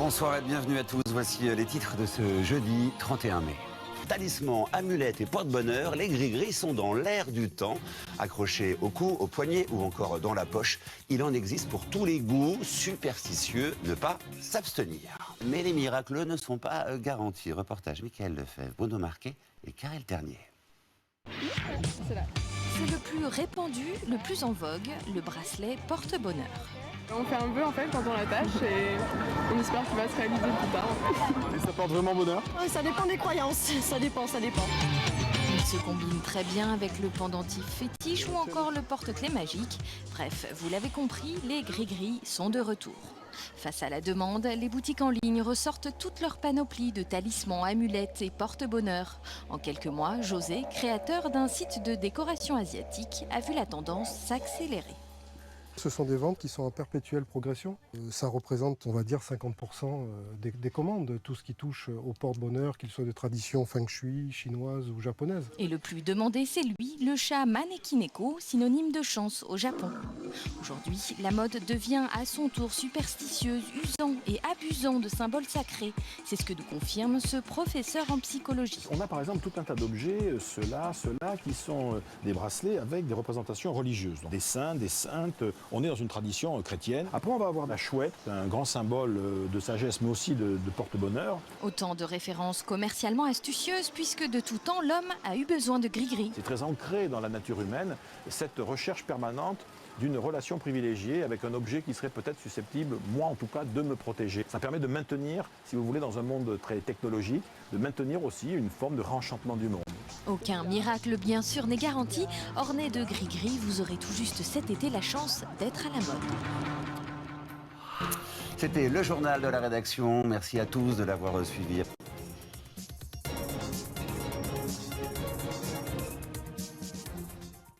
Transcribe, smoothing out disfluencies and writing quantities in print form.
Bonsoir et bienvenue à tous. Voici les titres de ce jeudi 31 mai. Talismans, amulettes et porte-bonheur, les gris-gris sont dans l'air du temps. Accrochés au cou, au poignet ou encore dans la poche, il en existe pour tous les goûts. Superstitieux, ne pas s'abstenir. Mais les miracles ne sont pas garantis. Reportage Michael Lefebvre, Bruno Marquet et Karel Ternier. C'est le plus répandu, le plus en vogue, le bracelet porte-bonheur. On fait un vœu en fait quand on l'attache et on espère qu'il va se réaliser plus tard. Et ça porte vraiment bonheur? Ça dépend des croyances, ça dépend. Il se combine très bien avec le pendentif fétiche ou encore le porte-clés magique. Bref, vous l'avez compris, les gris-gris sont de retour. Face à la demande, les boutiques en ligne ressortent toute leur panoplie de talismans, amulettes et porte-bonheur. En quelques mois, José, créateur d'un site de décoration asiatique, a vu la tendance s'accélérer. Ce sont des ventes qui sont en perpétuelle progression. Ça représente, on va dire, 50% des commandes, tout ce qui touche au porte-bonheur, qu'il soit de tradition feng shui, chinoise ou japonaise. Et le plus demandé, c'est lui, le chat Manekineko, synonyme de chance au Japon. Aujourd'hui, la mode devient à son tour superstitieuse, usant et abusant de symboles sacrés. C'est ce que nous confirme ce professeur en psychologie. On a par exemple tout un tas d'objets, ceux-là, qui sont des bracelets avec des représentations religieuses. Donc, des saints, des saintes. On est dans une tradition chrétienne. Après, on va avoir la chouette, un grand symbole de sagesse, mais aussi de porte-bonheur. Autant de références commercialement astucieuses, puisque de tout temps, l'homme a eu besoin de gris-gris. C'est très ancré dans la nature humaine, cette recherche permanente d'une relation privilégiée avec un objet qui serait peut-être susceptible, moi en tout cas, de me protéger. Ça permet de maintenir, si vous voulez, dans un monde très technologique, de maintenir aussi une forme de réenchantement du monde. Aucun miracle, bien sûr, n'est garanti. Orné de gris-gris, vous aurez tout juste cet été la chance d'être à la mode. C'était le journal de la rédaction. Merci à tous de l'avoir suivi.